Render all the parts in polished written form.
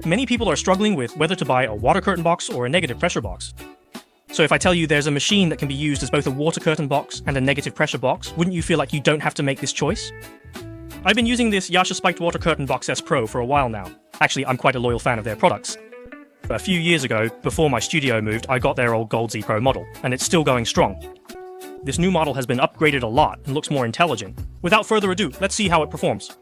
Many people are struggling with whether to buy a water curtain box or a negative pressure box. So if I tell you there's a machine that can be used as both a water curtain box and a negative pressure box, wouldn't you feel like you don't have to make this choice? I've been using this Yasha Spiked Water Curtain Box SPRO for a while now. Actually, I'm quite a loyal fan of their products. But a few years ago, before my studio moved, I got their old Gold Z Pro model, and it's still going strong. This new model has been upgraded a lot and looks more intelligent. Without further ado, let's see how it performs.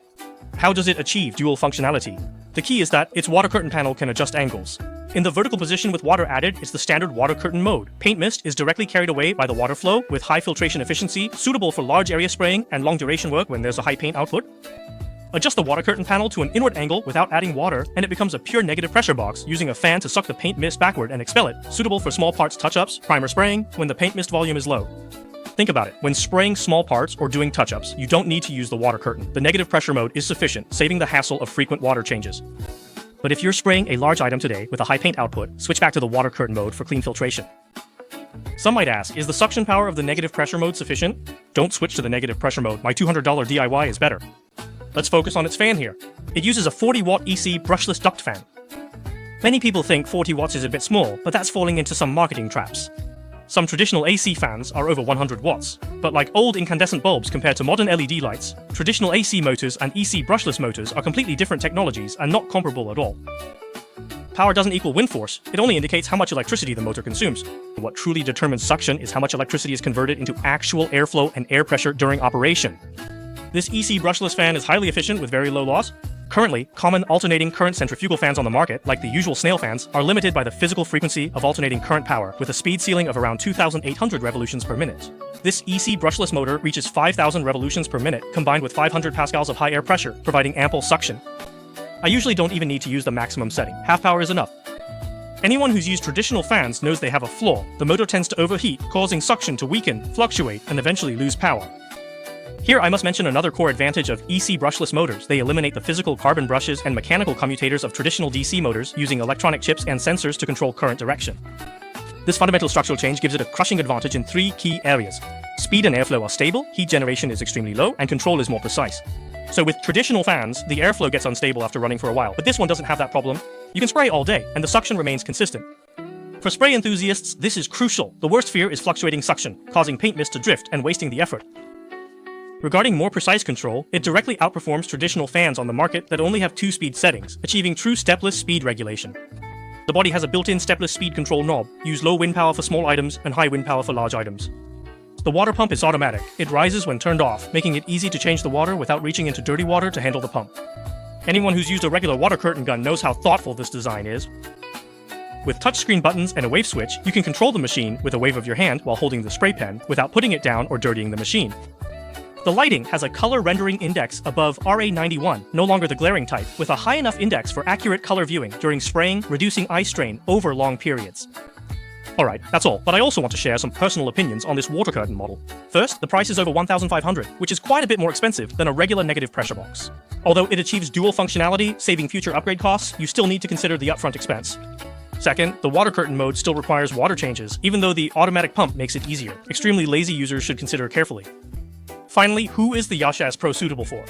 How does it achieve dual functionality? The key is that its water curtain panel can adjust angles. In the vertical position with water added, it's the standard water curtain mode. Paint mist is directly carried away by the water flow with high filtration efficiency, suitable for large area spraying and long duration work when there's a high paint output. Adjust the water curtain panel to an inward angle without adding water, and it becomes a pure negative pressure box using a fan to suck the paint mist backward and expel it, suitable for small parts touch-ups, primer spraying, when the paint mist volume is low. Think about it, when spraying small parts or doing touch-ups, you don't need to use the water curtain. The negative pressure mode is sufficient, saving the hassle of frequent water changes. But if you're spraying a large item today with a high paint output, switch back to the water curtain mode for clean filtration. Some might ask, is the suction power of the negative pressure mode sufficient? Don't switch to the negative pressure mode, my $200 DIY is better. Let's focus on its fan here. It uses a 40-watt EC Brushless duct fan. Many people think 40 watts is a bit small, but that's falling into some marketing traps. Some traditional AC fans are over 100 watts, but like old incandescent bulbs compared to modern LED lights, traditional AC motors and EC brushless motors are completely different technologies and not comparable at all. Power doesn't equal wind force, it only indicates how much electricity the motor consumes. What truly determines suction is how much electricity is converted into actual airflow and air pressure during operation. This EC brushless fan is highly efficient with very low loss. Currently, common alternating current centrifugal fans on the market, like the usual snail fans, are limited by the physical frequency of alternating current power, with a speed ceiling of around 2,800 revolutions per minute. This EC brushless motor reaches 5,000 revolutions per minute, combined with 500 pascals of high air pressure, providing ample suction. I usually don't even need to use the maximum setting. Half power is enough. Anyone who's used traditional fans knows they have a flaw. The motor tends to overheat, causing suction to weaken, fluctuate, and eventually lose power. Here I must mention another core advantage of EC brushless motors. They eliminate the physical carbon brushes and mechanical commutators of traditional DC motors, using electronic chips and sensors to control current direction. This fundamental structural change gives it a crushing advantage in three key areas. Speed and airflow are stable, heat generation is extremely low, and control is more precise. So with traditional fans, the airflow gets unstable after running for a while, but this one doesn't have that problem. You can spray all day, and the suction remains consistent. For spray enthusiasts, this is crucial. The worst fear is fluctuating suction, causing paint mist to drift and wasting the effort. Regarding more precise control, it directly outperforms traditional fans on the market that only have 2-speed settings, achieving true stepless speed regulation. The body has a built-in stepless speed control knob, use low wind power for small items and high wind power for large items. The water pump is automatic. It rises when turned off, making it easy to change the water without reaching into dirty water to handle the pump. Anyone who's used a regular water curtain gun knows how thoughtful this design is. With touchscreen buttons and a wave switch, you can control the machine with a wave of your hand while holding the spray pen without putting it down or dirtying the machine. The lighting has a color rendering index above RA91, no longer the glaring type, with a high enough index for accurate color viewing during spraying, reducing eye strain over long periods. Alright, that's all, but I also want to share some personal opinions on this water curtain model. First, the price is over $1,500, which is quite a bit more expensive than a regular negative pressure box. Although it achieves dual functionality, saving future upgrade costs, you still need to consider the upfront expense. Second, the water curtain mode still requires water changes, even though the automatic pump makes it easier. Extremely lazy users should consider carefully. Finally, who is the Yasha SPRO suitable for?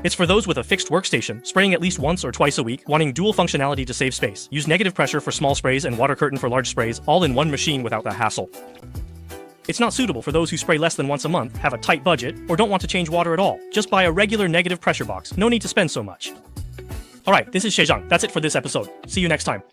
It's for those with a fixed workstation, spraying at least once or twice a week, wanting dual functionality to save space. Use negative pressure for small sprays and water curtain for large sprays, all in one machine without the hassle. It's not suitable for those who spray less than once a month, have a tight budget, or don't want to change water at all. Just buy a regular negative pressure box. No need to spend so much. Alright, this is Shezhang. That's it for this episode. See you next time.